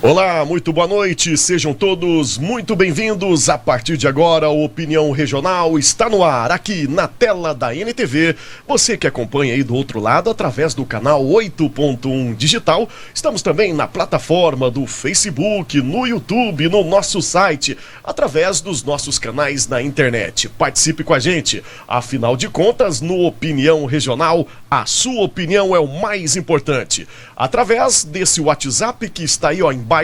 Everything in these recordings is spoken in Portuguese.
Olá, muito boa noite, sejam todos muito bem-vindos. A partir de agora, o Opinião Regional está no ar, aqui na tela da NTV. Você que acompanha aí do outro lado, através do canal 8.1 Digital. Estamos também na plataforma do Facebook, no YouTube, no nosso site, através dos nossos canais na internet. Participe com a gente. Afinal de contas, no Opinião Regional, a sua opinião é o mais importante. Através desse WhatsApp que está aí, embaixo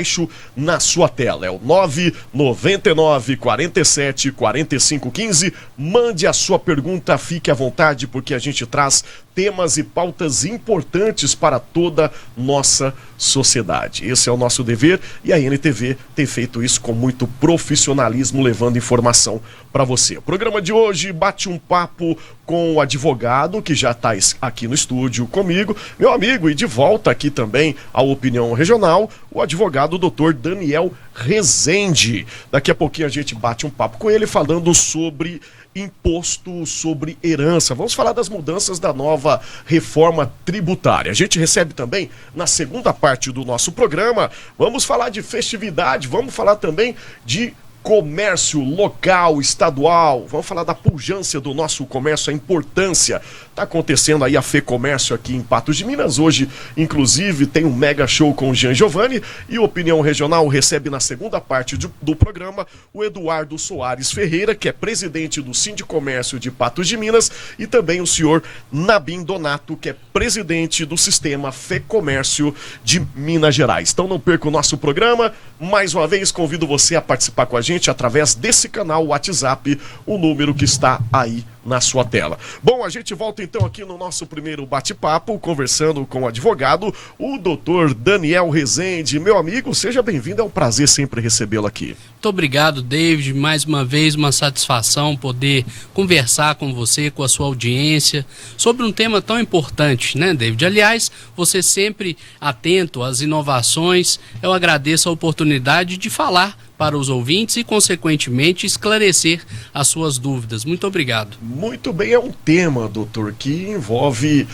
na sua tela. É o 999 47 45 15. Mande a sua pergunta, fique à vontade, porque a gente traz temas e pautas importantes para toda nossa sociedade. Esse é o nosso dever e a NTV tem feito isso com muito profissionalismo, levando informação para você. O programa de hoje bate um papo com o advogado que já está aqui no estúdio comigo, meu amigo, e de volta aqui também à Opinião Regional, o advogado Dr. Daniel Rezende. Daqui a pouquinho a gente bate um papo com ele falando sobre imposto sobre herança. Vamos falar das mudanças da nova reforma tributária. A gente recebe também, na segunda parte do nosso programa, vamos falar de festividade, vamos falar também de comércio local, estadual, vamos falar da pujança do nosso comércio, a importância. Está acontecendo aí a FEComércio aqui em Patos de Minas. Hoje, inclusive, tem um mega show com o Jean Giovanni e o Opinião Regional recebe na segunda parte do programa o Eduardo Soares Ferreira, que é presidente do Sindicomércio de Patos de Minas, e também o senhor Nabim Donato, que é presidente do Sistema FEComércio de Minas Gerais. Então não perca o nosso programa. Mais uma vez, convido você a participar com a gente através desse canal WhatsApp, o número que está aí na sua tela. Bom, a gente volta então aqui no nosso primeiro bate-papo, conversando com o advogado, o doutor Daniel Rezende. Meu amigo, seja bem-vindo, é um prazer sempre recebê-lo aqui. Muito obrigado, David. Mais uma vez, uma satisfação poder conversar com você, com a sua audiência, sobre um tema tão importante, né, David? Aliás, você sempre atento às inovações. Eu agradeço a oportunidade de falar para os ouvintes e, consequentemente, esclarecer as suas dúvidas. Muito obrigado. Muito bem, é um tema, doutor, que envolve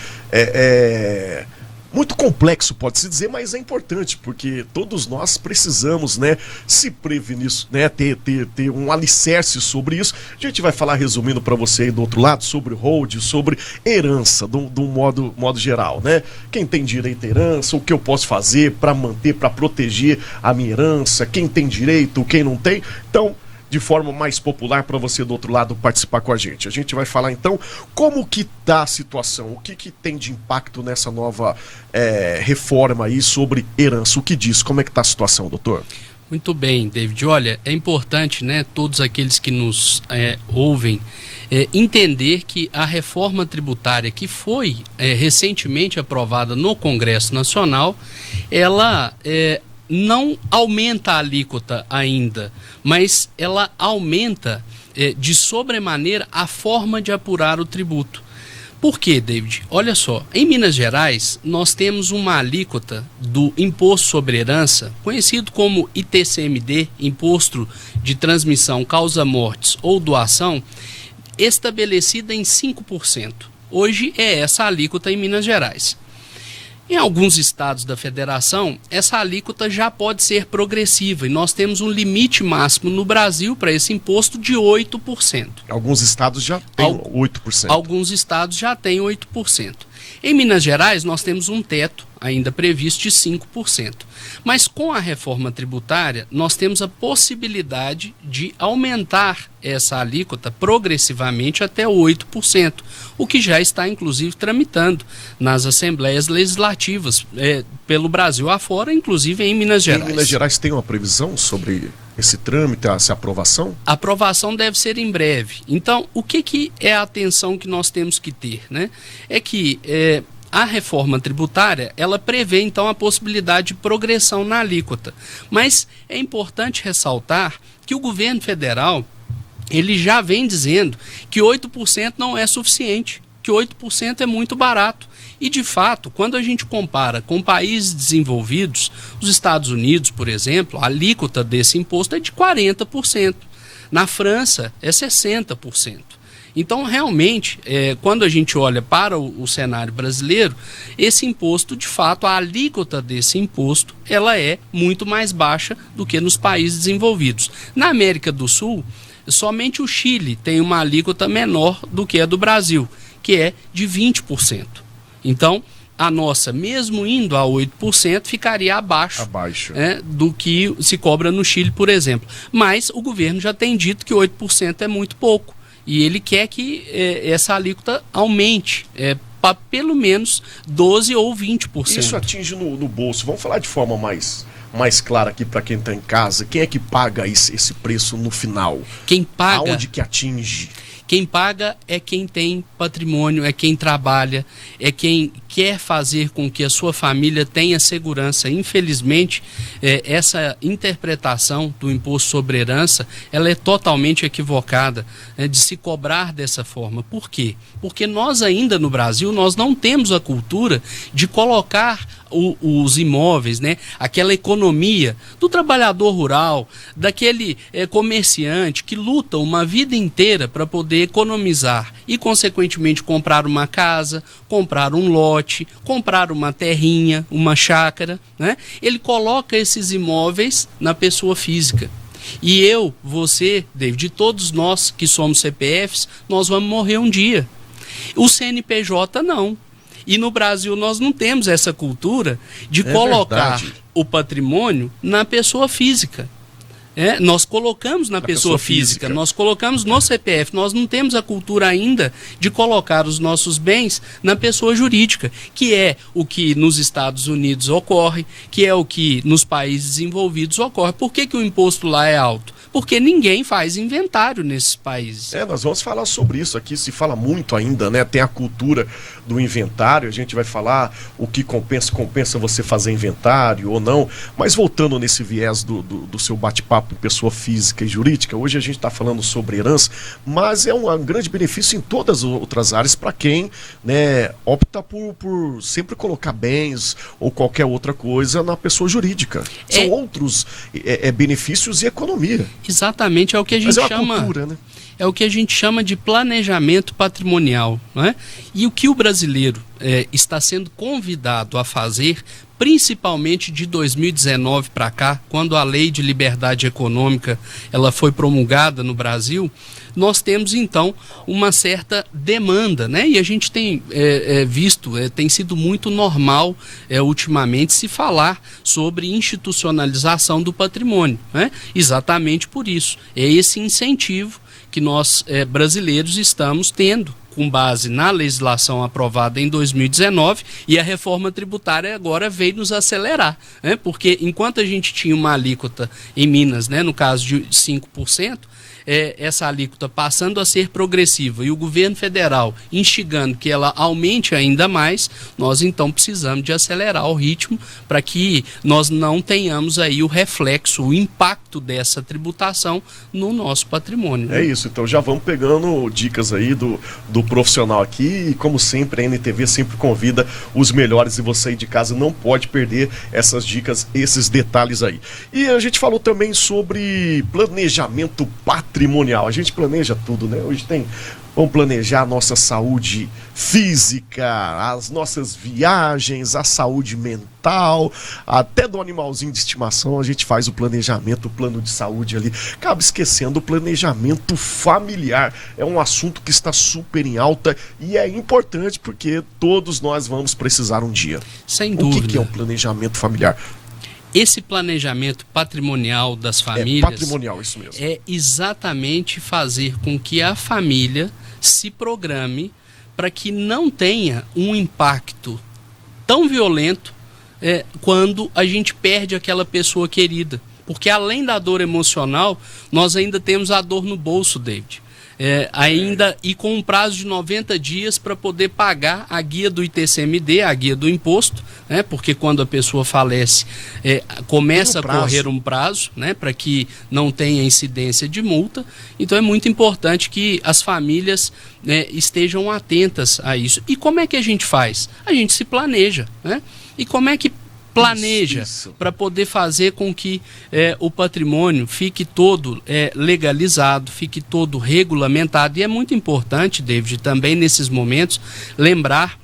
muito complexo, pode-se dizer, mas é importante, porque todos nós precisamos, né, se prevenir, né, ter um alicerce sobre isso. A gente vai falar, resumindo para você aí do outro lado, sobre hold, sobre herança, de um modo geral, né? Quem tem direito à herança, o que eu posso fazer para manter, para proteger a minha herança, quem tem direito, quem não tem. Então, de forma mais popular, para você do outro lado participar com a gente. A gente vai falar então como que está a situação, o que tem de impacto nessa nova reforma aí sobre herança, o que diz, como é que está a situação, doutor? Muito bem, David. Olha, é importante, né, todos aqueles que nos ouvem, entender que a reforma tributária que foi recentemente aprovada no Congresso Nacional, ela não aumenta a alíquota ainda, mas ela aumenta de sobremaneira a forma de apurar o tributo. Por quê, David? Olha só, em Minas Gerais nós temos uma alíquota do Imposto sobre Herança, conhecido como ITCMD, Imposto de Transmissão, Causa-Mortes ou Doação, estabelecida em 5%. Hoje é essa a alíquota em Minas Gerais. Em alguns estados da federação, essa alíquota já pode ser progressiva e nós temos um limite máximo no Brasil para esse imposto de 8%. Alguns estados já têm 8%. Alguns estados já têm 8%. Em Minas Gerais, nós temos um teto ainda previsto de 5%. Mas com a reforma tributária, nós temos a possibilidade de aumentar essa alíquota progressivamente até 8%, o que já está, inclusive, tramitando nas assembleias legislativas pelo Brasil afora, inclusive em Minas Gerais. Em Minas Gerais tem uma previsão sobre esse trâmite, essa aprovação? A aprovação deve ser em breve. Então, o que é a atenção que nós temos que ter, né? É que a reforma tributária, ela prevê então a possibilidade de progressão na alíquota. Mas é importante ressaltar que o governo federal, ele já vem dizendo que 8% não é suficiente, que 8% é muito barato. E, de fato, quando a gente compara com países desenvolvidos, os Estados Unidos, por exemplo, a alíquota desse imposto é de 40%. Na França, é 60%. Então, realmente, quando a gente olha para o cenário brasileiro, esse imposto, de fato, a alíquota desse imposto, ela é muito mais baixa do que nos países desenvolvidos. Na América do Sul, somente o Chile tem uma alíquota menor do que a do Brasil, que é de 20%. Então, a nossa, mesmo indo a 8%, ficaria abaixo. Do que se cobra no Chile, por exemplo. Mas o governo já tem dito que 8% é muito pouco. E ele quer que essa alíquota aumente para pelo menos 12% ou 20%. Isso atinge no bolso. Vamos falar de forma mais clara aqui para quem está em casa. Quem é que paga esse preço no final? Quem paga? Aonde que atinge? Quem paga é quem tem patrimônio, é quem trabalha, é quem quer fazer com que a sua família tenha segurança. Infelizmente, essa interpretação do imposto sobre herança, ela é totalmente equivocada, de se cobrar dessa forma. Por quê? Porque nós ainda no Brasil, nós não temos a cultura de colocar os imóveis, né? Aquela economia do trabalhador rural, daquele comerciante que luta uma vida inteira para poder economizar e, consequentemente, comprar uma casa, comprar um lote, comprar uma terrinha, uma chácara, né? Ele coloca esses imóveis na pessoa física. E eu, você, David, todos nós que somos CPFs, nós vamos morrer um dia. O CNPJ não. E no Brasil nós não temos essa cultura de colocar o patrimônio na pessoa física. Nós colocamos na pessoa física, nós colocamos no CPF, nós não temos a cultura ainda de colocar os nossos bens na pessoa jurídica, que é o que nos Estados Unidos ocorre, que é o que nos países desenvolvidos ocorre. Por que o imposto lá é alto? Porque ninguém faz inventário nesses países. Nós vamos falar sobre isso aqui, se fala muito ainda, né? Tem a cultura do inventário, a gente vai falar o que compensa você fazer inventário ou não, mas voltando nesse viés do seu bate-papo em pessoa física e jurídica, hoje a gente está falando sobre herança, mas é um grande benefício em todas as outras áreas para quem, né, opta por sempre colocar bens ou qualquer outra coisa na pessoa jurídica. São outros benefícios e economia. Exatamente, é o que a gente chama. Cultura, né? É o que a gente chama de planejamento patrimonial, não é? E o que o brasileiro está sendo convidado a fazer, principalmente de 2019 para cá, quando a Lei de Liberdade Econômica ela foi promulgada no Brasil, nós temos então uma certa demanda, né? E a gente tem visto, tem sido muito normal ultimamente se falar sobre institucionalização do patrimônio, né? Exatamente por isso. É esse incentivo que nós brasileiros estamos tendo, com base na legislação aprovada em 2019, e a reforma tributária agora veio nos acelerar, né? Porque enquanto a gente tinha uma alíquota em Minas, né, no caso de 5%, essa alíquota passando a ser progressiva e o governo federal instigando que ela aumente ainda mais, nós então precisamos de acelerar o ritmo para que nós não tenhamos aí o reflexo, o impacto dessa tributação no nosso patrimônio. É isso, então já vamos pegando dicas aí do profissional aqui, e como sempre a NTV sempre convida os melhores e você aí de casa não pode perder essas dicas, esses detalhes aí. E a gente falou também sobre planejamento patrimonial. A gente planeja tudo, né? Hoje vamos planejar a nossa saúde física, as nossas viagens, a saúde mental, até do animalzinho de estimação a gente faz o planejamento, o plano de saúde ali. Acaba esquecendo o planejamento familiar. É um assunto que está super em alta e é importante porque todos nós vamos precisar um dia. Sem dúvida. O que é um planejamento familiar? Esse planejamento patrimonial das famílias patrimonial, isso mesmo. É exatamente fazer com que a família se programe para que não tenha um impacto tão violento quando a gente perde aquela pessoa querida. Porque além da dor emocional, nós ainda temos a dor no bolso, David. E com um prazo de 90 dias para poder pagar a guia do ITCMD, a guia do imposto, né? Porque quando a pessoa falece, começa a correr um prazo, né? Para que não tenha incidência de multa. Então é muito importante que as famílias estejam atentas a isso. E como é que a gente faz? A gente se planeja, né? E como é que planeja para poder fazer com que o patrimônio fique todo legalizado, fique todo regulamentado. E é muito importante, David, também nesses momentos, lembrar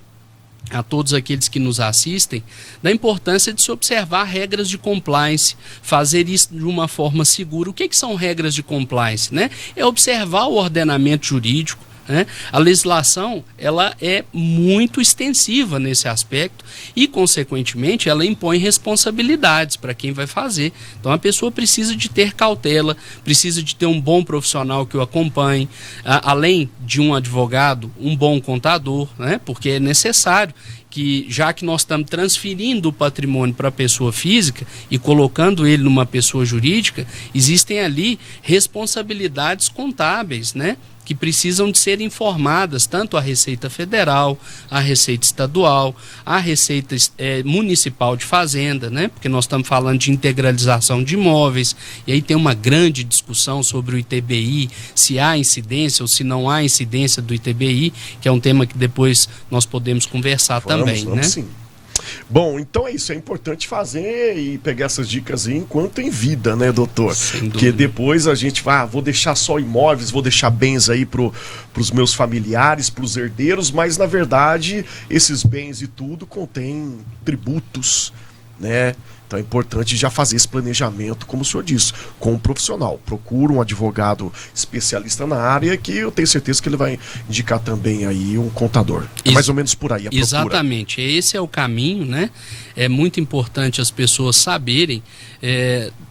a todos aqueles que nos assistem da importância de se observar regras de compliance, fazer isso de uma forma segura. O que são regras de compliance, né? É observar o ordenamento jurídico, né? A legislação ela é muito extensiva nesse aspecto e, consequentemente, ela impõe responsabilidades para quem vai fazer. Então, a pessoa precisa de ter cautela, precisa de ter um bom profissional que o acompanhe, além de um advogado, um bom contador, né? Porque é necessário que, já que nós estamos transferindo o patrimônio para a pessoa física e colocando ele numa pessoa jurídica, existem ali responsabilidades contábeis, né? Que precisam de ser informadas tanto à Receita Federal, à Receita Estadual, à Receita Municipal de Fazenda, né? Porque nós estamos falando de integralização de imóveis, e aí tem uma grande discussão sobre o ITBI, se há incidência ou se não há incidência do ITBI, que é um tema que depois nós podemos conversar também, né? Sim. Bom, então é isso, é importante fazer e pegar essas dicas aí enquanto em vida, né, doutor? Porque depois a gente vai, vou deixar só imóveis, vou deixar bens aí pros meus familiares, pros herdeiros, mas na verdade esses bens e tudo contêm tributos, né? Então é importante já fazer esse planejamento, como o senhor disse, com um profissional. Procura um advogado especialista na área, que eu tenho certeza que ele vai indicar também aí um contador. É mais ou menos por aí a procura. Exatamente, esse é o caminho, né? É muito importante as pessoas saberem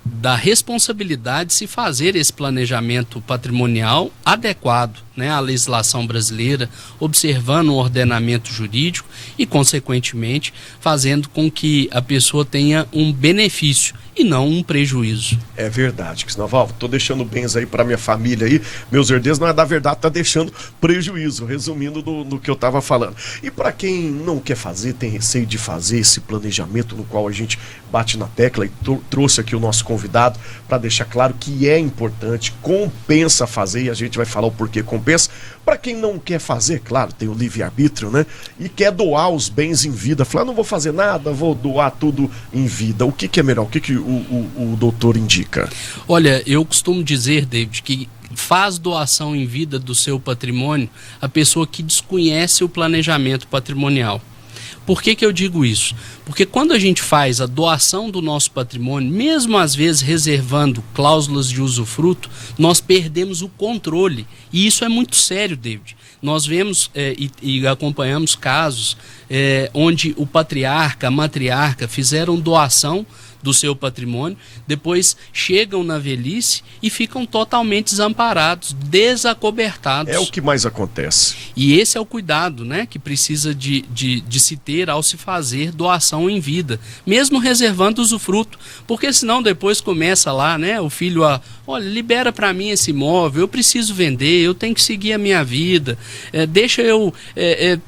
da responsabilidade de se fazer esse planejamento patrimonial adequado, né, à legislação brasileira, observando o ordenamento jurídico e, consequentemente, fazendo com que a pessoa tenha um benefício e não um prejuízo. É verdade, que senão, estou deixando bens aí para minha família aí, meus herdeiros, não é da verdade, tá deixando prejuízo, resumindo do que eu estava falando. E para quem não quer fazer, tem receio de fazer esse planejamento no qual a gente bate na tecla, e trouxe aqui o nosso convidado para deixar claro que é importante, compensa fazer, e a gente vai falar o porquê compensa. Para quem não quer fazer, claro, tem o livre-arbítrio, né? E quer doar os bens em vida, falar, não vou fazer nada, vou doar tudo em vida. O que é melhor? O que o doutor indica? Olha, eu costumo dizer, David, que faz doação em vida do seu patrimônio a pessoa que desconhece o planejamento patrimonial. Por que eu digo isso? Porque quando a gente faz a doação do nosso patrimônio, mesmo às vezes reservando cláusulas de usufruto, nós perdemos o controle. E isso é muito sério, David. Nós vemos e acompanhamos casos onde o patriarca, a matriarca fizeram doação do seu patrimônio, depois chegam na velhice e ficam totalmente desamparados, desacobertados. É o que mais acontece. E esse é o cuidado, né, que precisa de se ter ao se fazer doação em vida, mesmo reservando usufruto, porque senão depois começa lá, né, o filho olha, libera para mim esse imóvel, eu preciso vender, eu tenho que seguir a minha vida, deixa eu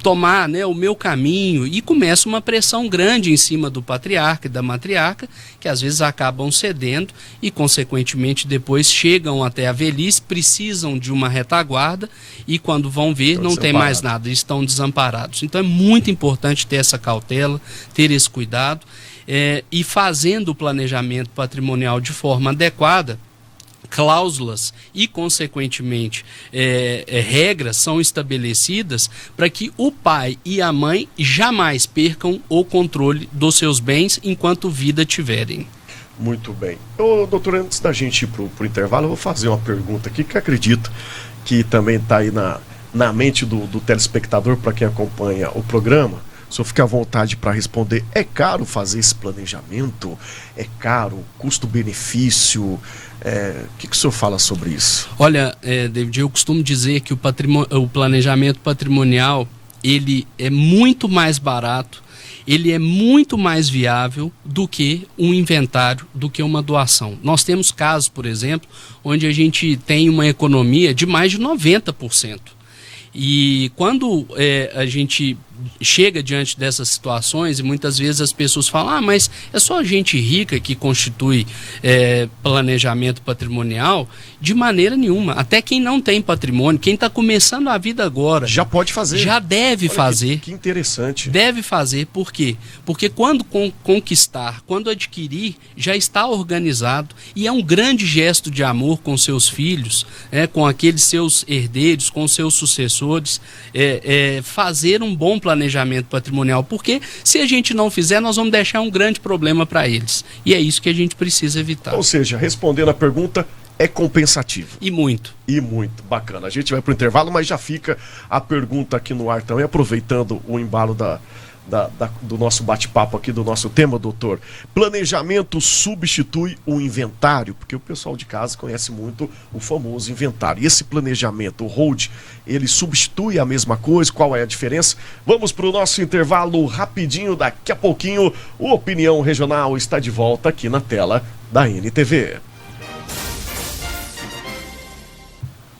tomar, né, o meu caminho, e começa uma pressão grande em cima do patriarca e da matriarca, que às vezes acabam cedendo e, consequentemente, depois chegam até a velhice, precisam de uma retaguarda e, quando vão ver, não tem mais nada, estão desamparados. Então é muito importante ter essa cautela, ter esse cuidado, e fazendo o planejamento patrimonial de forma adequada, cláusulas e, consequentemente, regras são estabelecidas para que o pai e a mãe jamais percam o controle dos seus bens enquanto vida tiverem. Muito bem. Doutor, antes da gente ir pro intervalo, eu vou fazer uma pergunta aqui que acredito que também está aí na mente do telespectador, para quem acompanha o programa. O senhor fica à vontade para responder. É caro fazer esse planejamento? É caro? Custo-benefício? O que o senhor fala sobre isso? Olha, David, eu costumo dizer que o planejamento patrimonial, ele é muito mais barato, ele é muito mais viável do que um inventário, do que uma doação. Nós temos casos, por exemplo, onde a gente tem uma economia de mais de 90%. E quando a gente chega diante dessas situações e muitas vezes as pessoas falam, mas é só gente rica que constitui planejamento patrimonial. De maneira nenhuma. Até quem não tem patrimônio, quem está começando a vida agora, já pode fazer. Já deve fazer. Que interessante. Deve fazer. Por quê? Porque quando conquistar, quando adquirir, já está organizado e é um grande gesto de amor com seus filhos, com aqueles seus herdeiros, com seus sucessores, fazer um bom planejamento patrimonial. Porque se a gente não fizer, nós vamos deixar um grande problema para eles. E é isso que a gente precisa evitar. Ou seja, respondendo a pergunta, é compensativo. E muito. E muito. Bacana. A gente vai para o intervalo, mas já fica a pergunta aqui no ar também, aproveitando o embalo do nosso bate-papo aqui, do nosso tema, doutor. Planejamento substitui o inventário? Porque o pessoal de casa conhece muito o famoso inventário. E esse planejamento, o hold, ele substitui a mesma coisa? Qual é a diferença? Vamos para o nosso intervalo rapidinho. Daqui a pouquinho, o Opinião Regional está de volta aqui na tela da NTV.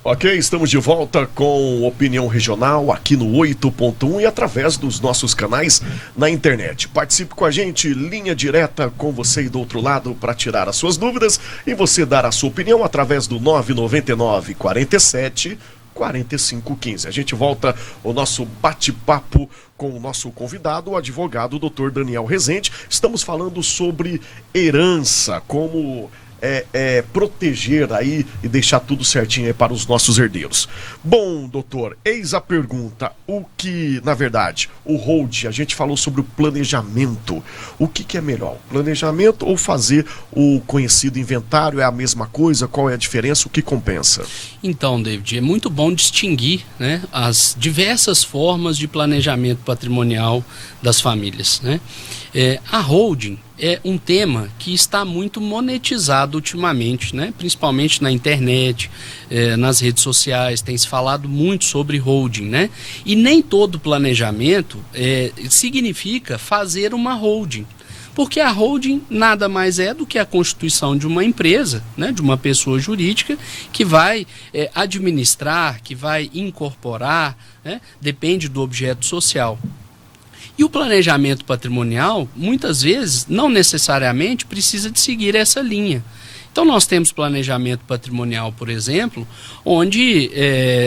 Ok, estamos de volta com Opinião Regional aqui no 8.1 e através dos nossos canais na internet. Participe com a gente, linha direta com você e do outro lado para tirar as suas dúvidas e você dar a sua opinião através do 999 47 45 15. A gente volta o nosso bate-papo com o nosso convidado, o advogado Dr. Daniel Rezende. Estamos falando sobre herança, como proteger aí e deixar tudo certinho aí para os nossos herdeiros. Bom, doutor, eis a pergunta, o que, na verdade, o hold, a gente falou sobre o planejamento, o que é melhor, planejamento ou fazer o conhecido inventário? É a mesma coisa? Qual é a diferença? O que compensa? Então, David, é muito bom distinguir, né, as diversas formas de planejamento patrimonial das famílias, né? A holding é um tema que está muito monetizado ultimamente, né? Principalmente na internet, nas redes sociais, tem se falado muito sobre holding, né? E nem todo planejamento significa fazer uma holding. Porque a holding nada mais é do que a constituição de uma empresa, né, de uma pessoa jurídica que vai administrar, que vai incorporar, né, depende do objeto social. E o planejamento patrimonial, muitas vezes, não necessariamente precisa de seguir essa linha. Então nós temos planejamento patrimonial, por exemplo, onde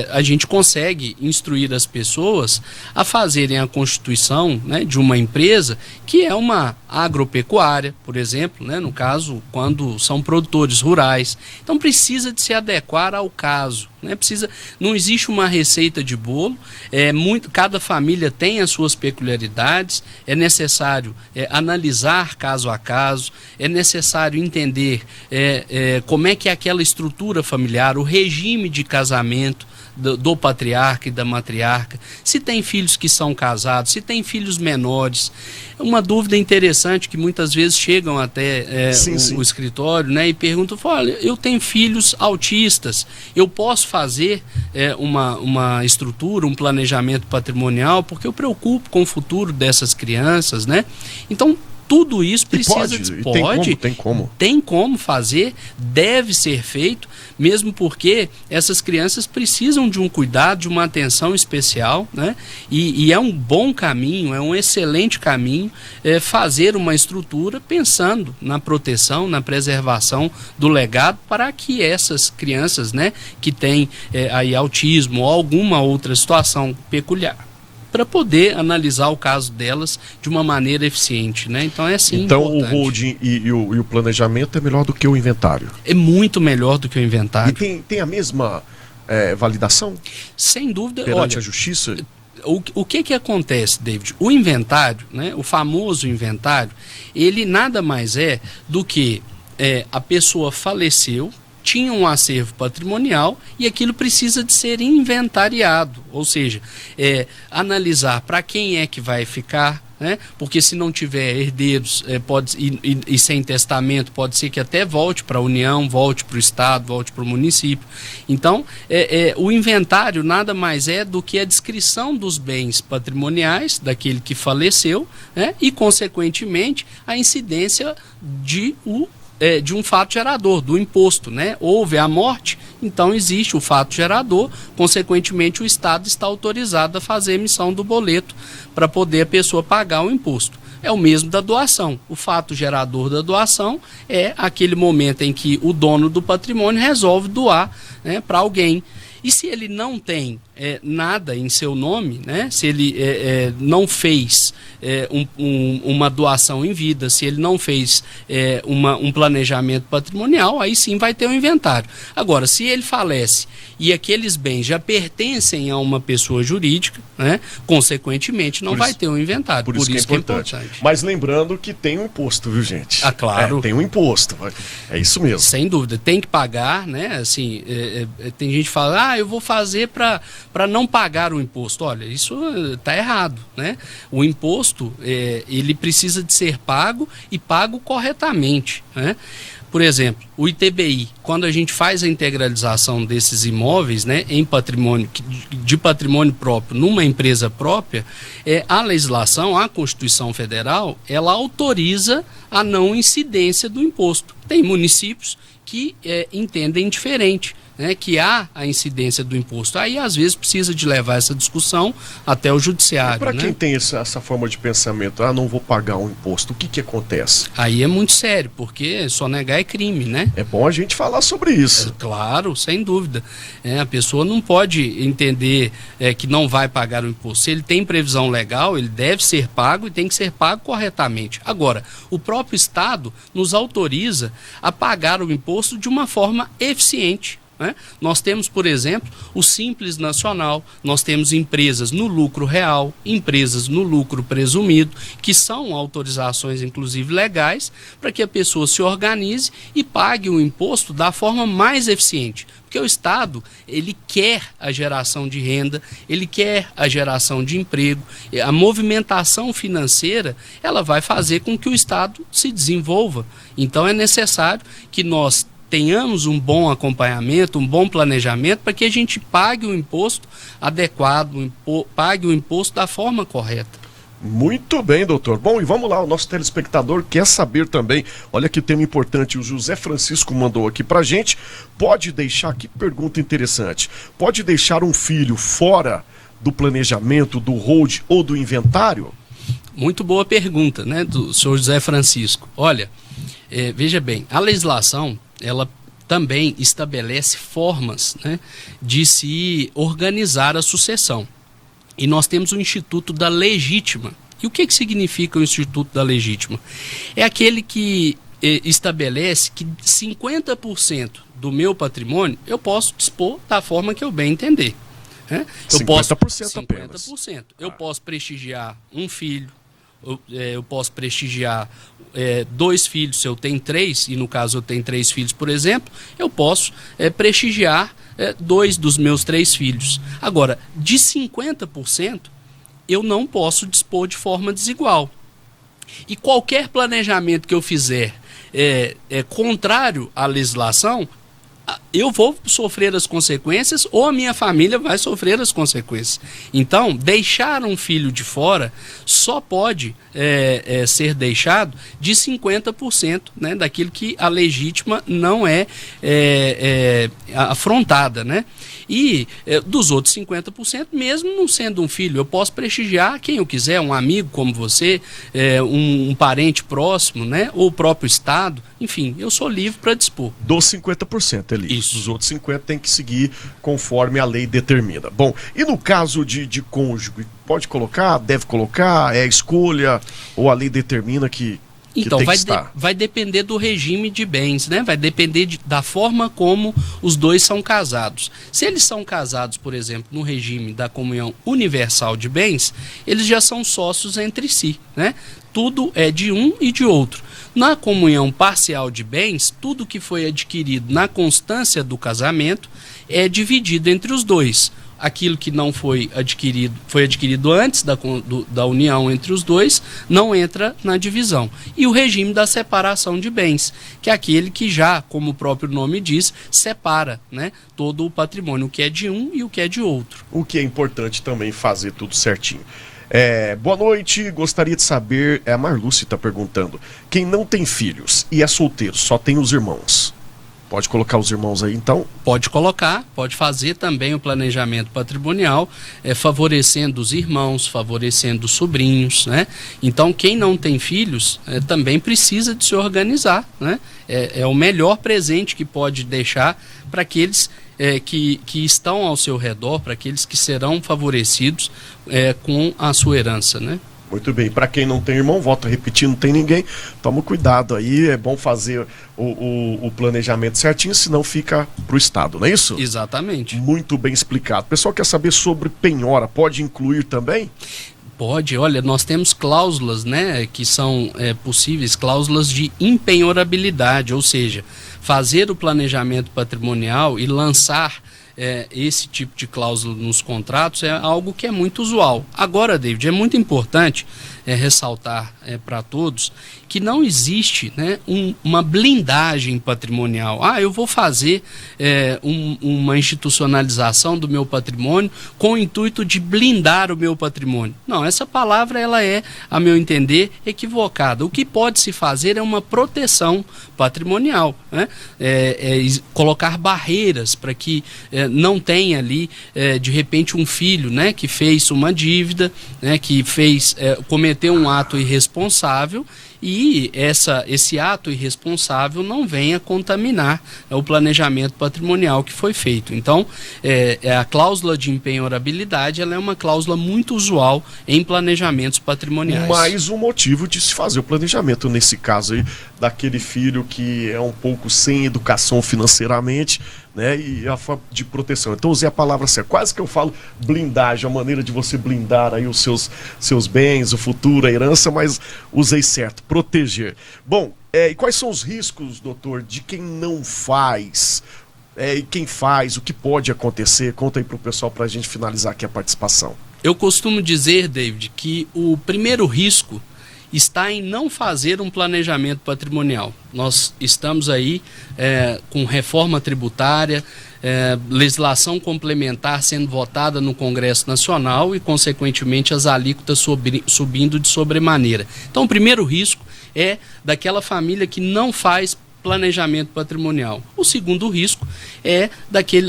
a gente consegue instruir as pessoas a fazerem a constituição, né, de uma empresa que é uma agropecuária, por exemplo, né, no caso, quando são produtores rurais. Então precisa de se adequar ao caso. Não existe uma receita de bolo, cada família tem as suas peculiaridades, é necessário analisar caso a caso, é necessário entender como é que é aquela estrutura familiar, o regime de casamento do patriarca e da matriarca, se tem filhos que são casados, se tem filhos menores. Uma dúvida interessante que muitas vezes chegam até o escritório, né, e perguntam, olha, eu tenho filhos autistas, eu posso fazer uma estrutura, um planejamento patrimonial, porque eu preocupo com o futuro dessas crianças, né? Então, tudo isso precisa tem como fazer, deve ser feito, mesmo porque essas crianças precisam de um cuidado, de uma atenção especial, né? E é um bom caminho, é um excelente caminho fazer uma estrutura pensando na proteção, na preservação do legado para que essas crianças, né, que têm aí autismo ou alguma outra situação peculiar, para poder analisar o caso delas de uma maneira eficiente, né? Então é assim. Então importante. O holding e o planejamento é melhor do que o inventário? É muito melhor do que o inventário. E tem a mesma validação? Sem dúvida. Perante a justiça? O que acontece, David? O inventário, né, o famoso inventário, ele nada mais é do que a pessoa faleceu, tinha um acervo patrimonial e aquilo precisa de ser inventariado, ou seja, analisar para quem é que vai ficar, né? Porque se não tiver herdeiros e sem testamento, pode ser que até volte para a União, volte para o Estado, volte para o município. Então, o inventário nada mais é do que a descrição dos bens patrimoniais daquele que faleceu, né? E, consequentemente, a incidência de um fato gerador, do imposto, né? Houve a morte, Então existe o fato gerador, consequentemente o Estado está autorizado a fazer a emissão do boleto para poder a pessoa pagar o imposto. É o mesmo da doação. O fato gerador da doação é aquele momento em que o dono do patrimônio resolve doar, né, para alguém. E se ele não tem nada em seu nome, né? Se ele não fez uma doação em vida, se ele não fez um planejamento patrimonial, aí sim vai ter um inventário. Agora, se ele falece e aqueles bens já pertencem a uma pessoa jurídica, né? Consequentemente não vai ter um inventário. Por isso que é importante. Mas lembrando que tem um imposto, viu, gente? Ah, claro. Tem um imposto. É isso mesmo. Sem dúvida. Tem que pagar, né? Assim, tem gente que fala, eu vou fazer para não pagar o imposto. Olha, isso está errado, né? O imposto, ele precisa de ser pago e pago corretamente, né? Por exemplo, o ITBI, quando a gente faz a integralização desses imóveis, né, em patrimônio, de patrimônio próprio, numa empresa própria, a legislação, a Constituição Federal, ela autoriza a não incidência do imposto. Tem municípios que entendem diferente, né, que há a incidência do imposto. Aí, às vezes, precisa de levar essa discussão até o judiciário. Para quem tem essa forma de pensamento, não vou pagar um imposto, o que acontece? Aí é muito sério, porque sonegar é crime, né? É bom a gente falar sobre isso. Claro, sem dúvida. A pessoa não pode entender que não vai pagar o imposto. Se ele tem previsão legal, ele deve ser pago e tem que ser pago corretamente. Agora, o próprio Estado nos autoriza a pagar o imposto de uma forma eficiente. Nós temos, por exemplo, o Simples Nacional, nós temos empresas no lucro real, empresas no lucro presumido, que são autorizações, inclusive legais, para que a pessoa se organize e pague o imposto da forma mais eficiente. Porque o Estado, ele quer a geração de renda, ele quer a geração de emprego, a movimentação financeira, ela vai fazer com que o Estado se desenvolva. Então é necessário que nós tenhamos um bom acompanhamento, um bom planejamento, para que a gente pague o imposto adequado, pague o imposto da forma correta. Muito bem, doutor. Bom, e vamos lá, o nosso telespectador quer saber também, olha que tema importante, o José Francisco mandou aqui pra gente, pode deixar, que pergunta interessante, pode deixar um filho fora do planejamento, do hold ou do inventário? Muito boa pergunta, né, do senhor José Francisco. Olha, veja bem, a legislação, ela também estabelece formas, né, de se organizar a sucessão. E nós temos o Instituto da Legítima. E o que significa o Instituto da Legítima? É aquele que estabelece que 50% do meu patrimônio eu posso dispor da forma que eu bem entender. Né? 50% apenas. 50%. Eu posso prestigiar um filho, eu posso prestigiar 2 filhos, se eu tenho 3, e no caso eu tenho 3 filhos, por exemplo, eu posso prestigiar 2 dos meus 3 filhos. Agora, de 50%, eu não posso dispor de forma desigual. E qualquer planejamento que eu fizer contrário à legislação, eu vou sofrer as consequências ou a minha família vai sofrer as consequências. Então, deixar um filho de fora só pode ser deixado de 50%, né, daquilo que a legítima não é afrontada, né? E dos outros 50%, mesmo não sendo um filho, eu posso prestigiar quem eu quiser, um amigo como você, um parente próximo, né, ou o próprio Estado. Enfim, eu sou livre para dispor. Dos 50%, Eli. Isso. Os outros 50% tem que seguir conforme a lei determina. Bom, e no caso de cônjuge, pode colocar, deve colocar, é a escolha ou a lei determina que então, vai depender do regime de bens, né? Vai depender da forma como os dois são casados. Se eles são casados, por exemplo, no regime da comunhão universal de bens, eles já são sócios entre si, né? Tudo é de um e de outro. Na comunhão parcial de bens, tudo que foi adquirido na constância do casamento é dividido entre os dois. Aquilo que não foi adquirido antes da união entre os dois, não entra na divisão. E o regime da separação de bens, que é aquele que já, como o próprio nome diz, separa, né, todo o patrimônio, o que é de um e o que é de outro. O que é importante também fazer tudo certinho. Boa noite, gostaria de saber, a Marluce está perguntando, quem não tem filhos e é solteiro, só tem os irmãos. Pode colocar os irmãos aí, então? Pode colocar, pode fazer também o planejamento patrimonial, favorecendo os irmãos, favorecendo os sobrinhos, né? Então, quem não tem filhos também precisa de se organizar, né? É o melhor presente que pode deixar para aqueles que estão ao seu redor, para aqueles que serão favorecidos com a sua herança, né? Muito bem, para quem não tem irmão, volto a repetir, não tem ninguém, toma cuidado aí, é bom fazer o planejamento certinho, senão fica pro Estado, não é isso? Exatamente. Muito bem explicado. O pessoal quer saber sobre penhora, pode incluir também? Pode, olha, nós temos cláusulas, né, que são possíveis, cláusulas de impenhorabilidade, ou seja, fazer o planejamento patrimonial e lançar esse tipo de cláusula nos contratos é algo que é muito usual. Agora, David, é muito importante ressaltar para todos que não existe, né, uma blindagem patrimonial. Eu vou fazer uma institucionalização do meu patrimônio com o intuito de blindar o meu patrimônio. Não, essa palavra ela é, a meu entender, equivocada. O que pode se fazer é uma proteção patrimonial, né? Colocar barreiras para que não tenha ali, de repente, um filho, né, que fez uma dívida, né, que cometeu um ato irresponsável e esse ato irresponsável não venha contaminar o planejamento patrimonial que foi feito. Então, a cláusula de impenhorabilidade ela é uma cláusula muito usual em planejamentos patrimoniais. Mais um motivo de se fazer o planejamento, nesse caso aí, daquele filho que é um pouco sem educação financeiramente, né, e a forma de proteção. Então usei a palavra certa, quase que eu falo blindagem, a maneira de você blindar aí os seus bens, o futuro, a herança, mas usei certo, proteger. Bom, e quais são os riscos, doutor, de quem não faz? E quem faz, o que pode acontecer? Conta aí pro pessoal pra gente finalizar aqui a participação. Eu costumo dizer, David, que o primeiro risco está em não fazer um planejamento patrimonial. Nós estamos aí com reforma tributária, legislação complementar sendo votada no Congresso Nacional e, consequentemente, as alíquotas subindo de sobremaneira. Então, o primeiro risco é daquela família que não faz planejamento patrimonial. O segundo risco é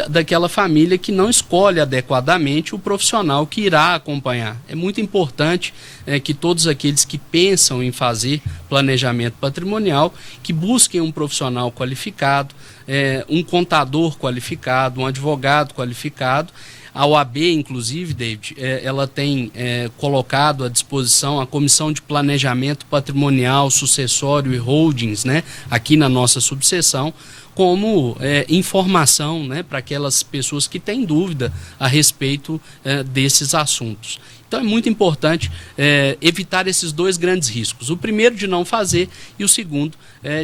daquela família que não escolhe adequadamente o profissional que irá acompanhar. É muito importante que todos aqueles que pensam em fazer planejamento patrimonial, que busquem um profissional qualificado, um contador qualificado, um advogado qualificado. A OAB, inclusive, David, ela tem colocado à disposição a Comissão de Planejamento Patrimonial, Sucessório e Holdings, né, aqui na nossa subseção, como informação, né, para aquelas pessoas que têm dúvida a respeito desses assuntos. Então é muito importante evitar esses dois grandes riscos. O primeiro de não fazer e o segundo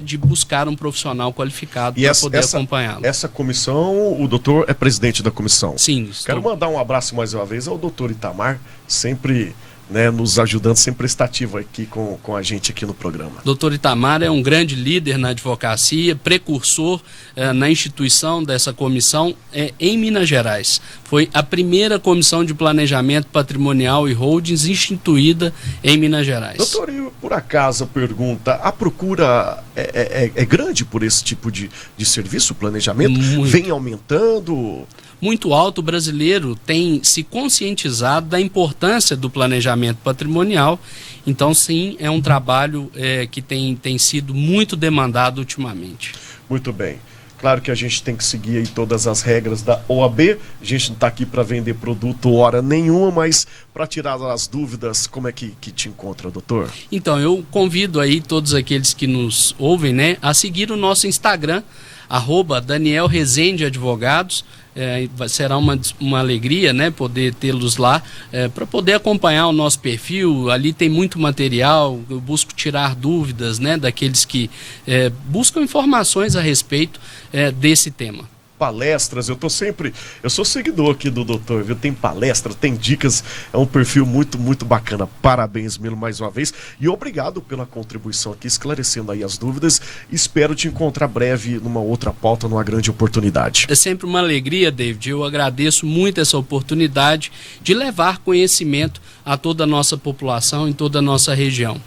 de buscar um profissional qualificado para poder acompanhá-lo. Essa comissão, o doutor é presidente da comissão? Sim. Quero mandar um abraço mais uma vez ao doutor Itamar, sempre, né, nos ajudando, sempre prestativo aqui com a gente aqui no programa. Doutor Itamar é um grande líder na advocacia, precursor na instituição dessa comissão em Minas Gerais. Foi a primeira comissão de planejamento patrimonial e holdings instituída em Minas Gerais. Doutor, e por acaso a pergunta, a procura é grande por esse tipo de serviço, planejamento? Muito. Vem aumentando? Muito alto. O brasileiro tem se conscientizado da importância do planejamento patrimonial. Então, sim, é um trabalho que tem sido muito demandado ultimamente. Muito bem. Claro que a gente tem que seguir aí todas as regras da OAB. A gente não está aqui para vender produto hora nenhuma, mas para tirar as dúvidas, como é que te encontra, doutor? Então, eu convido aí todos aqueles que nos ouvem, né, a seguir o nosso Instagram, @Daniel Rezende Advogados. Será uma alegria, né, poder tê-los lá para poder acompanhar o nosso perfil. Ali tem muito material, eu busco tirar dúvidas, né, daqueles que buscam informações a respeito desse tema. Palestras, eu sou seguidor aqui do doutor, viu? Tem palestra, tem dicas, é um perfil muito, muito bacana. Parabéns mesmo mais uma vez e obrigado pela contribuição aqui, esclarecendo aí as dúvidas. Espero te encontrar breve numa outra pauta, numa grande oportunidade. É sempre uma alegria, David, eu agradeço muito essa oportunidade de levar conhecimento a toda a nossa população em toda a nossa região.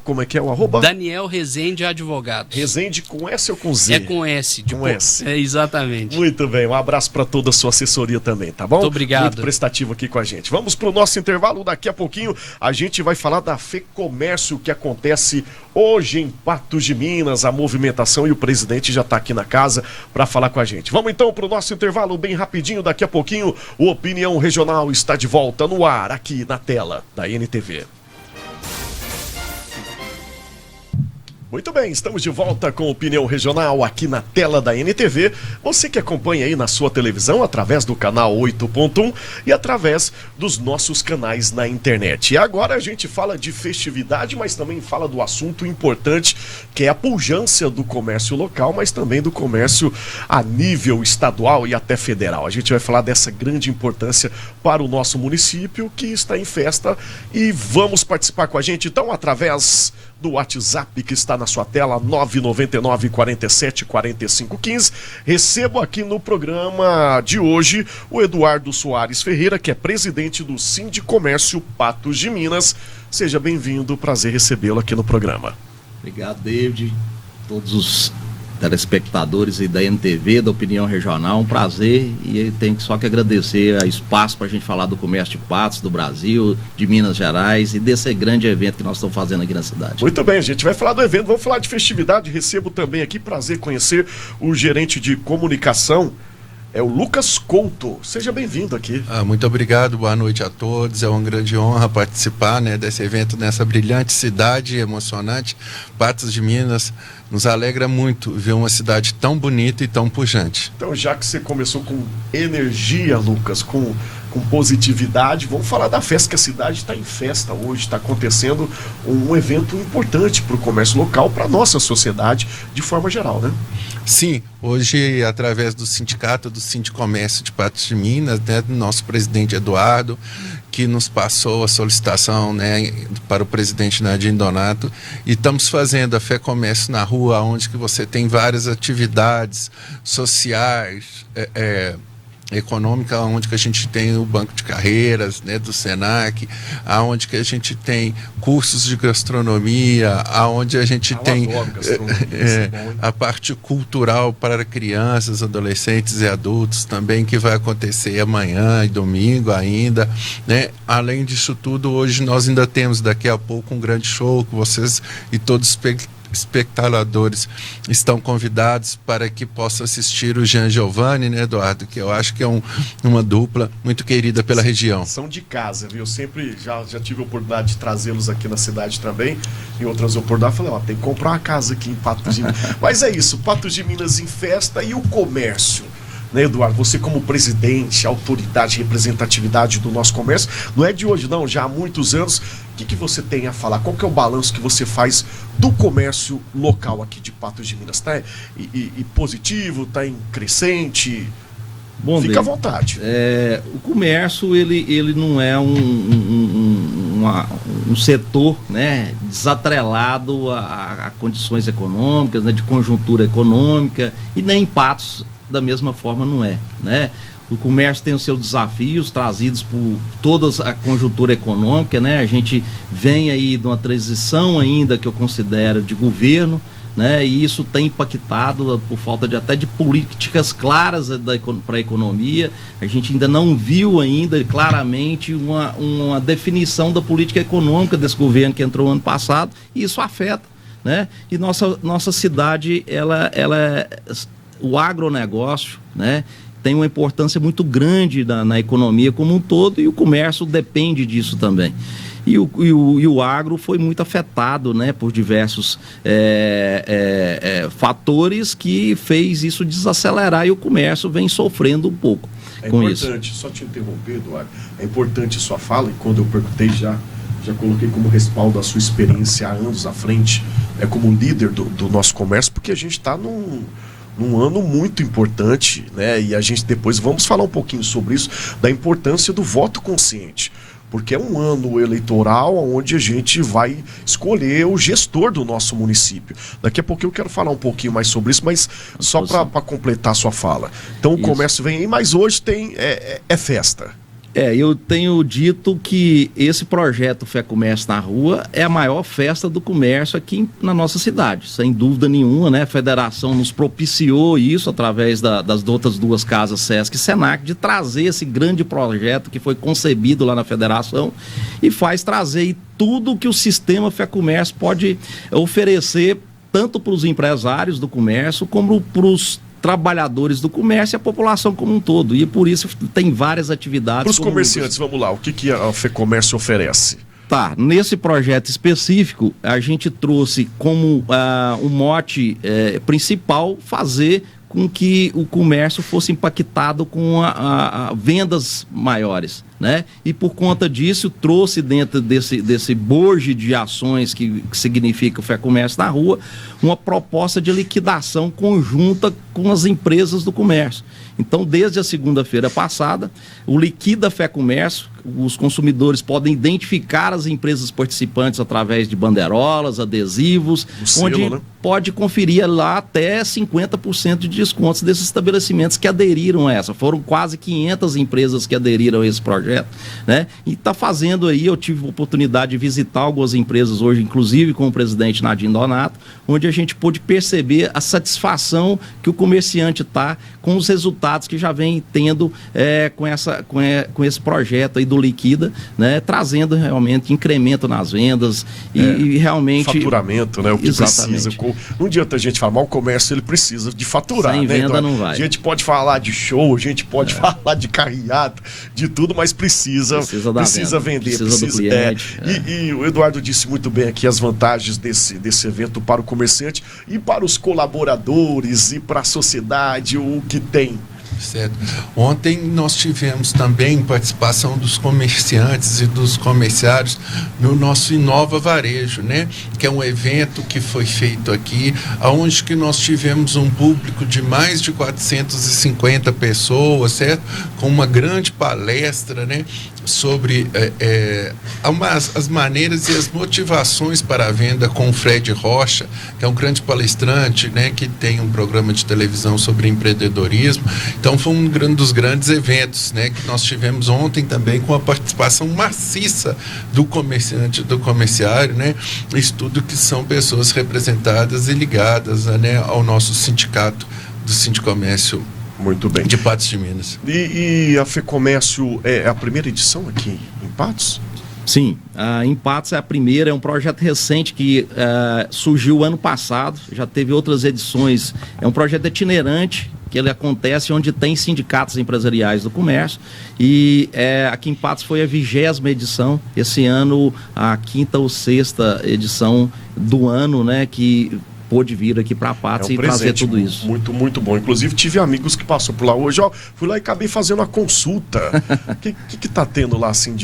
Como é que é o arroba? Daniel Rezende Advogados. Rezende com S ou com Z? É com S. Com S. É, exatamente. Muito bem, um abraço para toda a sua assessoria também, tá bom? Muito obrigado. Muito prestativo aqui com a gente. Vamos para o nosso intervalo, daqui a pouquinho a gente vai falar da FEComércio que acontece hoje em Patos de Minas, a movimentação, e o presidente já está aqui na casa para falar com a gente. Vamos então para o nosso intervalo bem rapidinho, daqui a pouquinho o Opinião Regional está de volta no ar, aqui na tela da NTV. Muito bem, estamos de volta com Opinião Regional aqui na tela da NTV. Você que acompanha aí na sua televisão através do canal 8.1 e através dos nossos canais na internet. E agora a gente fala de festividade, mas também fala do assunto importante, que é a pujança do comércio local, mas também do comércio a nível estadual e até federal. A gente vai falar dessa grande importância para o nosso município que está em festa, e vamos participar com a gente então através do WhatsApp que está na sua tela, 999 47 45 15. Recebo aqui no programa de hoje o Eduardo Soares Ferreira, que é presidente do Sindicomércio Patos de Minas. Seja bem-vindo, prazer recebê-lo aqui no programa. Obrigado, David, todos os telespectadores aí da NTV, da Opinião Regional, um prazer, e tenho só que agradecer o espaço para a gente falar do comércio de Patos, do Brasil, de Minas Gerais e desse grande evento que nós estamos fazendo aqui na cidade. Muito bem, a gente vai falar do evento, vamos falar de festividade. Recebo também aqui, prazer conhecer o gerente de comunicação, é o Lucas Couto. Seja bem-vindo aqui. Muito obrigado, boa noite a todos. É uma grande honra participar, desse evento nessa brilhante cidade emocionante. Patos de Minas, nos alegra muito ver uma cidade tão bonita e tão pujante. Então, já que você começou com energia, Lucas, com positividade, vamos falar da festa, que a cidade está em festa hoje, está acontecendo um evento importante para o comércio local, para a nossa sociedade de forma geral, né? Sim, hoje, através do sindicato do Sindicomércio de Patos de Minas, do nosso presidente Eduardo, que nos passou a solicitação para o presidente Nadim Donato, e estamos fazendo a FEComércio na rua, onde que você tem várias atividades sociais, econômica, onde que a gente tem o banco de carreiras, do Senac, aonde que a gente tem cursos de gastronomia, aonde a gente tem a parte cultural para crianças, adolescentes e adultos também, que vai acontecer amanhã e domingo ainda, Além disso tudo, hoje nós ainda temos daqui a pouco um grande show que vocês e todos os espectadores estão convidados para que possam assistir o Jean Giovanni, Eduardo, que eu acho que é uma dupla muito querida pela região. São de casa, viu? Eu sempre já tive a oportunidade de trazê-los aqui na cidade também, em outras oportunidades, falei, tem que comprar uma casa aqui em Patos de Minas. Mas é isso, Patos de Minas em festa, e o comércio, Eduardo? Você como presidente, autoridade, representatividade do nosso comércio, não é de hoje não, já há muitos anos. O que você tem a falar? Qual que é o balanço que você faz do comércio local aqui de Patos de Minas? Está positivo, está em crescente? Bom, fica à vontade. O comércio, ele não é um setor desatrelado a condições econômicas, de conjuntura econômica, e nem em Patos da mesma forma não é, O comércio tem os seus desafios trazidos por toda a conjuntura econômica, A gente vem aí de uma transição ainda que eu considero de governo, E isso tem impactado por falta até de políticas claras para a economia. A gente ainda não viu ainda claramente uma definição da política econômica desse governo que entrou ano passado, e isso afeta, E nossa cidade, o agronegócio, tem uma importância muito grande na economia como um todo, e o comércio depende disso também. E o agro foi muito afetado, por diversos fatores que fez isso desacelerar, e o comércio vem sofrendo um pouco com isso. É importante, só te interromper, Eduardo, é importante a sua fala, e quando eu perguntei já coloquei como respaldo a sua experiência há anos à frente, como líder do nosso comércio, porque a gente está num ano muito importante, E a gente depois vamos falar um pouquinho sobre isso, da importância do voto consciente, porque é um ano eleitoral onde a gente vai escolher o gestor do nosso município. Daqui a pouco eu quero falar um pouquinho mais sobre isso, mas só para completar a sua fala. Então o comércio vem aí, mas hoje tem festa. Eu tenho dito que esse projeto Fé Comércio na Rua é a maior festa do comércio aqui na nossa cidade, sem dúvida nenhuma, né? A federação nos propiciou isso através das outras duas casas, Sesc e Senac, de trazer esse grande projeto que foi concebido lá na federação e faz trazer tudo que o sistema Fé Comércio pode oferecer tanto para os empresários do comércio como para os trabalhadores do comércio e a população como um todo. E por isso tem várias atividades. Para os comerciantes, vamos lá, o que a FEComércio oferece? Tá, nesse projeto específico, a gente trouxe como um mote principal fazer com que o comércio fosse impactado com vendas maiores, né? E por conta disso, trouxe dentro desse bojo de ações que significa o Fé Comércio na Rua, uma proposta de liquidação conjunta com as empresas do comércio. Então, desde a segunda-feira passada, o Liquida Fé Comércio, os consumidores podem identificar as empresas participantes através de banderolas, adesivos, onde pode conferir lá até 50% de descontos desses estabelecimentos que aderiram a essa. Foram quase 500 empresas que aderiram a esse projeto, né? E está fazendo aí, eu tive a oportunidade de visitar algumas empresas hoje, inclusive com o presidente Nadim Donato, onde a gente pôde perceber a satisfação que o comerciante está com os resultados que já vem tendo com esse projeto aí do Liquida, né? Trazendo realmente incremento nas vendas e realmente... Faturamento, né? O que precisa. Não adianta a gente falar, mas o comércio ele precisa de faturar, sem né? venda Então, não vai. A gente pode falar de show, a gente pode falar de carreata, de tudo, mas precisa vender. Precisa do cliente. E o Eduardo disse muito bem aqui as vantagens desse evento para o comerciante e para os colaboradores e para a sociedade, o que tem. Certo. Ontem nós tivemos também participação dos comerciantes e dos comerciários no nosso Inova Varejo, né? Que é um evento que foi feito aqui, onde que nós tivemos um público de mais de 450 pessoas, certo? Com uma grande palestra, né? Sobre as maneiras e as motivações para a venda com o Fred Rocha, que é um grande palestrante, né, que tem um programa de televisão sobre empreendedorismo. Então foi um dos grandes eventos, né, que nós tivemos ontem também, com a participação maciça do comerciante e do comerciário, né, isso tudo que são pessoas representadas e ligadas, né, ao nosso sindicato do Sindicomércio. Muito bem. De Patos de Minas. E a FEComércio é a primeira edição aqui em Patos? Sim, em Patos é a primeira, é um projeto recente que surgiu ano passado, já teve outras edições, é um projeto itinerante, que ele acontece onde tem sindicatos empresariais do comércio e aqui em Patos foi a 20ª edição, esse ano a 5ª ou 6ª edição do ano, né, que pôde vir aqui para Patos e trazer tudo isso. Muito, muito bom. Inclusive, tive amigos que passou por lá hoje, fui lá e acabei fazendo a consulta. O que tá tendo lá, assim,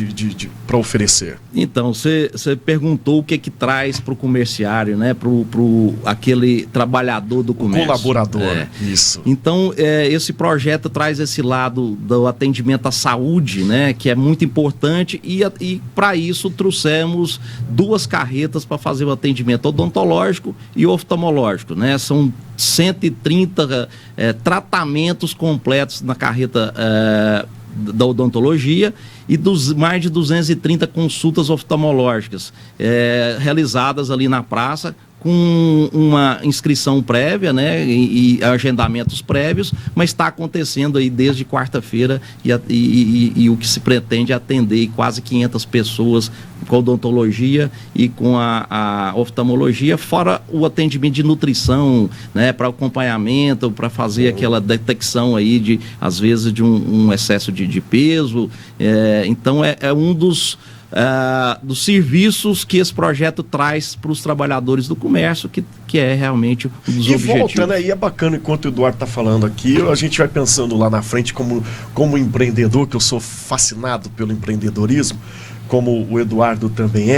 para oferecer? Então, você perguntou o que traz para o comerciário, né? Pro aquele trabalhador do comércio. Colaborador, isso. Então, esse projeto traz esse lado do atendimento à saúde, né? Que é muito importante e para isso trouxemos 2 carretas para fazer o atendimento odontológico e oftalmológico, né? São 130 tratamentos completos na carreta da odontologia e mais de 230 consultas oftalmológicas realizadas ali na praça, com uma inscrição prévia, né, e agendamentos prévios, mas está acontecendo aí desde quarta-feira e o que se pretende é atender quase 500 pessoas com odontologia e com a oftalmologia, fora o atendimento de nutrição, né, para acompanhamento, para fazer aquela detecção aí às vezes de um excesso de peso. Então é um dos serviços que esse projeto traz para os trabalhadores do comércio, que é realmente um dos objetivos. E volta, né? E é bacana, enquanto o Eduardo está falando aqui, a gente vai pensando lá na frente como empreendedor, que eu sou fascinado pelo empreendedorismo, como o Eduardo também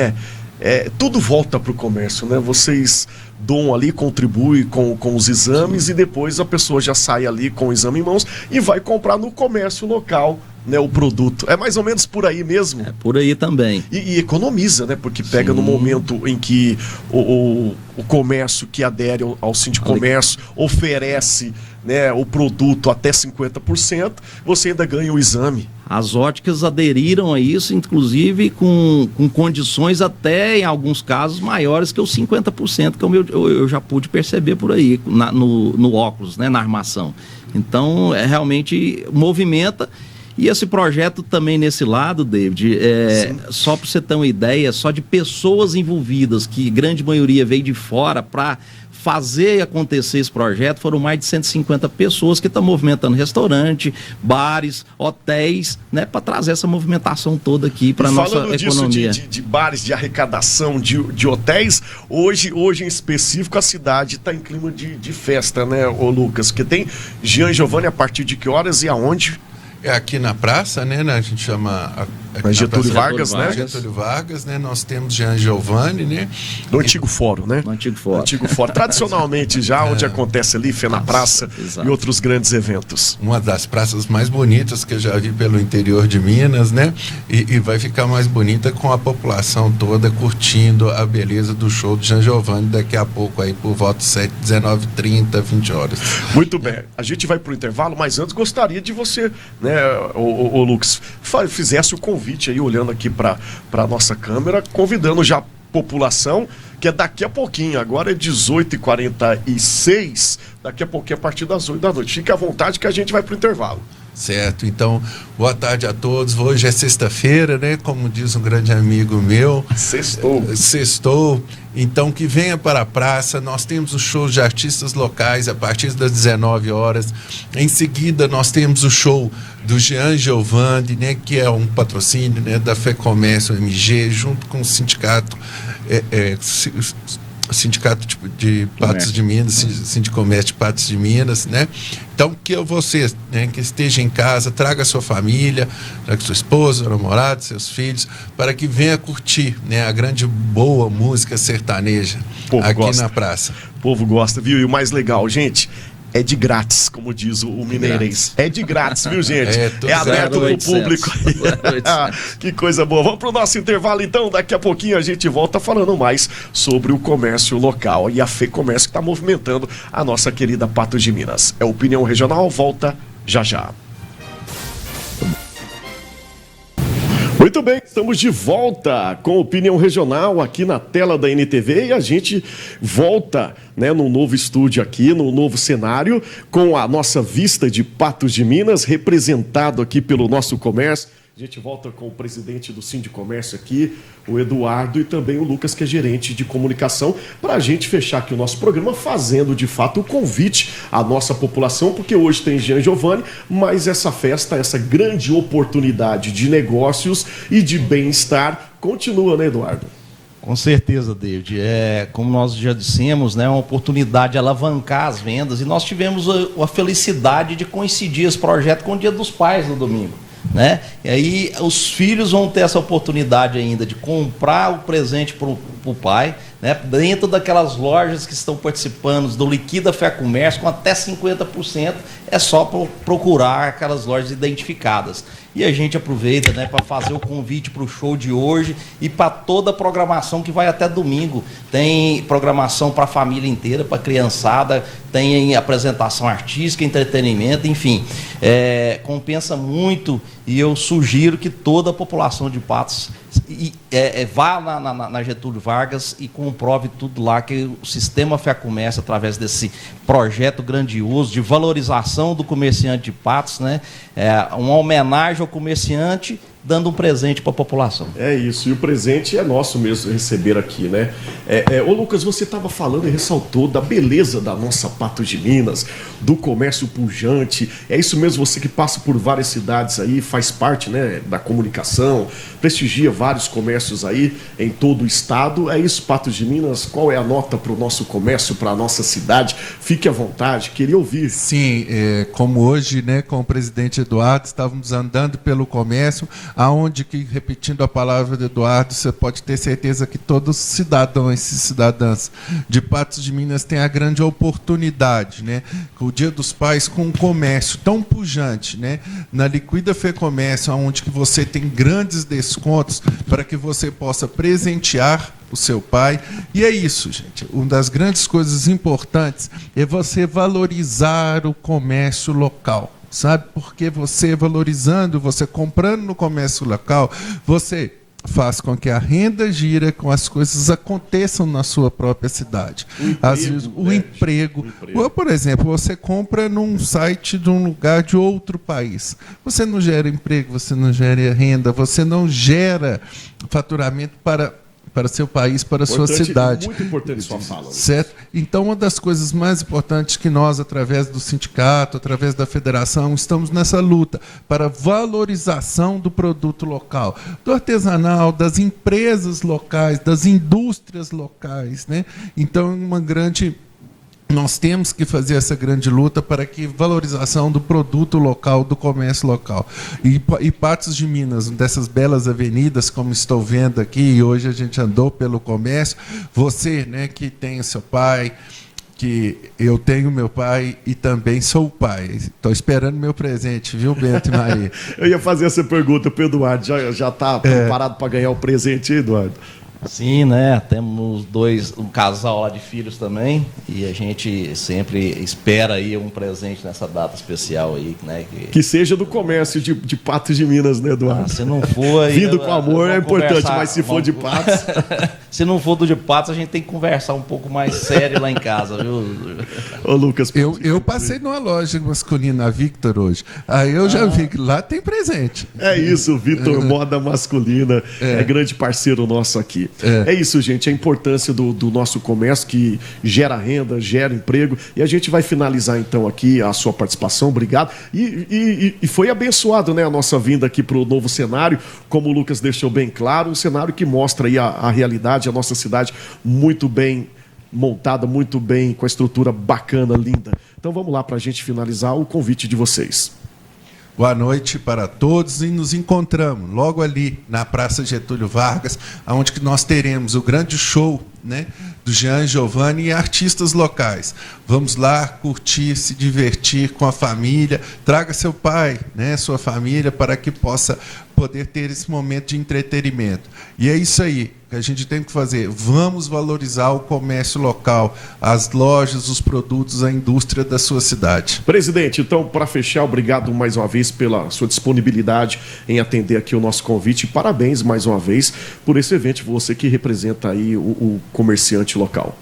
tudo volta para o comércio, né? Vocês doam ali, contribuem com os exames. Sim. E depois a pessoa já sai ali com o exame em mãos e vai comprar no comércio local né, o produto. É mais ou menos por aí mesmo. É por aí também. E economiza, né? Porque pega no momento em que o comércio que adere ao Sindicomércio oferece, né, o produto até 50%, você ainda ganha o exame. As óticas aderiram a isso, inclusive com condições até, em alguns casos, maiores que os 50%, como eu já pude perceber por aí, no óculos, né, na armação. Então, realmente movimenta. E esse projeto também nesse lado, David, só para você ter uma ideia, só de pessoas envolvidas, que grande maioria veio de fora para fazer acontecer esse projeto, foram mais de 150 pessoas que estão movimentando restaurante, bares, hotéis, né, para trazer essa movimentação toda aqui para a nossa economia. Disso de bares, de arrecadação, de hotéis, hoje em específico a cidade está em clima de festa, né, ô Lucas? Porque tem Jean Giovanni a partir de que horas e aonde? É aqui na praça, né? A gente chama Getúlio Vargas, né? Getúlio Vargas, né? Nós temos Jean Giovanni, né? Do antigo fórum, né? Do antigo fórum. Tradicionalmente já, onde acontece ali, Fé na Praça e outros grandes eventos. Uma das praças mais bonitas que eu já vi pelo interior de Minas, né? E vai ficar mais bonita com a população toda curtindo a beleza do show do Jean Giovanni daqui a pouco aí por volta de 19h30, 20 horas. Muito bem. A gente vai pro intervalo, mas antes gostaria de você, né, o Lucas, fizesse o convite aí, olhando aqui para a nossa câmera, convidando já a população, que é daqui a pouquinho, agora é 18h46, daqui a pouquinho a partir das 8 da noite. Fique à vontade que a gente vai pro intervalo. Certo, então, boa tarde a todos. Hoje é sexta-feira, né? Como diz um grande amigo meu. Sextou. Então, que venha para a praça. Nós temos o show de artistas locais a partir das 19 horas. Em seguida, nós temos o show do Jean Giovanni, né? Que é um patrocínio, né, da FEComércio MG, junto com o sindicato. Sindicato de Patos de Minas, Sindicomércio de Patos de Minas, né? Então, que você, né, que esteja em casa, traga a sua família, traga sua esposa, seu namorado, seus filhos, para que venha curtir, né, a grande boa música sertaneja aqui na praça. O povo gosta, viu? E o mais legal, gente, é de grátis, como diz o mineirense. É de grátis, viu, gente? É aberto pro público. Que coisa boa. Vamos pro nosso intervalo, então. Daqui a pouquinho a gente volta falando mais sobre o comércio local e a FEComércio que está movimentando a nossa querida Patos de Minas. É Opinião Regional, volta já já. Muito bem, estamos de volta com Opinião Regional aqui na tela da NTV e a gente volta, né, no novo estúdio aqui, no novo cenário, com a nossa vista de Patos de Minas, representado aqui pelo nosso comércio. A gente volta com o presidente do Sindicomércio aqui, o Eduardo, e também o Lucas, que é gerente de comunicação, para a gente fechar aqui o nosso programa, fazendo de fato o convite à nossa população, porque hoje tem Jean Giovanni, mas essa festa, essa grande oportunidade de negócios e de bem-estar continua, né, Eduardo? Com certeza, David. Como nós já dissemos, né, uma oportunidade de alavancar as vendas, e nós tivemos a felicidade de coincidir esse projeto com o Dia dos Pais no domingo. Né? E aí os filhos vão ter essa oportunidade ainda de comprar o presente para o pai, né? Dentro daquelas lojas que estão participando do Liquida FEComércio com até 50%, é só procurar aquelas lojas identificadas. E a gente aproveita, né, para fazer o convite para o show de hoje e para toda a programação que vai até domingo. Tem programação para a família inteira, para a criançada, tem apresentação artística, entretenimento, enfim. Compensa muito e eu sugiro que toda a população de Patos vá na Getúlio Vargas e comprove tudo lá, que o sistema FEComércio, através desse projeto grandioso de valorização do comerciante de Patos, né, uma homenagem ao comerciante, dando um presente para a população. É isso, e o presente é nosso mesmo receber aqui, né? Ô Lucas, você estava falando e ressaltou da beleza da nossa Patos de Minas, do comércio pujante. É isso mesmo, você que passa por várias cidades aí, faz parte, né, da comunicação, prestigia vários comércios aí em todo o estado. É isso, Patos de Minas, qual é a nota para o nosso comércio, para a nossa cidade? Fique à vontade, queria ouvir. Sim, como hoje, né, com o presidente Eduardo, estávamos andando pelo comércio, aonde que, repetindo a palavra do Eduardo, você pode ter certeza que todos os cidadãos e cidadãs de Patos de Minas têm a grande oportunidade, né? O Dia dos Pais com um comércio tão pujante, né? Na Liquida Fecomércio, onde que você tem grandes descontos para que você possa presentear o seu pai. E é isso, gente. Uma das grandes coisas importantes é você valorizar o comércio local. Sabe? Porque você valorizando, você comprando no comércio local, você faz com que a renda gira, com as coisas aconteçam na sua própria cidade. Às vezes, o emprego. Ou, por exemplo, você compra num site de um lugar de outro país. Você não gera emprego, você não gera renda, você não gera faturamento para seu país, para a sua cidade. Muito importante sua fala. Certo? Então, uma das coisas mais importantes que nós, através do sindicato, através da federação, estamos nessa luta para valorização do produto local, do artesanal, das empresas locais, das indústrias locais, né? Então, nós temos que fazer essa grande luta para que valorização do produto local, do comércio local. E Patos de Minas, dessas belas avenidas, como estou vendo aqui, e hoje a gente andou pelo comércio, você, né, que tem o seu pai, que eu tenho meu pai e também sou pai. Estou esperando meu presente, viu, Bento e Maria? Eu ia fazer essa pergunta para o Eduardo. Já está preparado para ganhar o presente, Eduardo? Sim, né? Temos um casal lá de filhos também, e a gente sempre espera aí um presente nessa data especial aí, né? Que seja do comércio de Patos de Minas, né, Eduardo? Se não for aí, vindo com amor é importante, mas se for de Patos... Se não for do de Patos, a gente tem que conversar um pouco mais sério lá em casa, viu? Ô, Lucas... Eu passei numa loja masculina, a Victor, hoje. Aí eu já vi que lá tem presente. É isso, Victor, moda masculina, é grande parceiro nosso aqui. É isso, gente, a importância do nosso comércio, que gera renda, gera emprego. E a gente vai finalizar, então, aqui a sua participação. Obrigado. E foi abençoado, né, a nossa vinda aqui para o novo cenário, como o Lucas deixou bem claro, um cenário que mostra aí a realidade, a nossa cidade muito bem montada, muito bem, com a estrutura bacana, linda. Então vamos lá para a gente finalizar o convite de vocês. Boa noite para todos e nos encontramos logo ali na Praça Getúlio Vargas, onde que nós teremos o grande show, né, do Jean Giovanni e artistas locais. Vamos lá curtir, se divertir com a família, traga seu pai, né, sua família, para que possa poder ter esse momento de entretenimento. E é isso aí que a gente tem que fazer. Vamos valorizar o comércio local, as lojas, os produtos, a indústria da sua cidade. Presidente, então, para fechar, obrigado mais uma vez pela sua disponibilidade em atender aqui o nosso convite. Parabéns mais uma vez por esse evento, você que representa aí o comerciante local.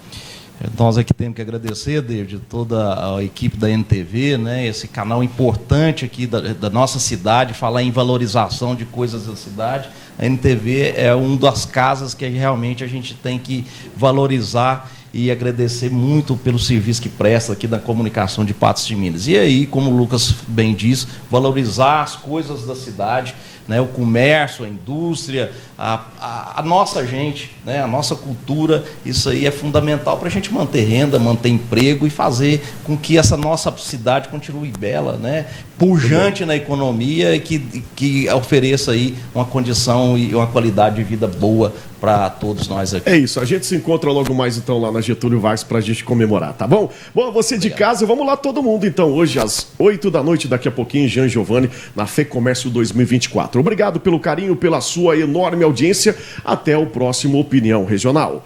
Nós aqui temos que agradecer, David, toda a equipe da NTV, né, esse canal importante aqui da nossa cidade, falar em valorização de coisas da cidade. A NTV é uma das casas que realmente a gente tem que valorizar e agradecer muito pelo serviço que presta aqui da comunicação de Patos de Minas. E aí, como o Lucas bem diz, valorizar as coisas da cidade, né, o comércio, a indústria, a nossa gente, né, a nossa cultura. Isso aí é fundamental para a gente manter renda, manter emprego e fazer com que essa nossa cidade continue bela, né, pujante na economia e que ofereça aí uma condição e uma qualidade de vida boa para todos nós aqui. É isso, a gente se encontra logo mais então lá na Getúlio Vargas para a gente comemorar, tá bom? Bom, você de casa, vamos lá todo mundo então, hoje às 8 da noite, daqui a pouquinho, Jean Giovanni, na FEComércio 2024. Obrigado pelo carinho, pela sua enorme audiência, até o próximo Opinião Regional.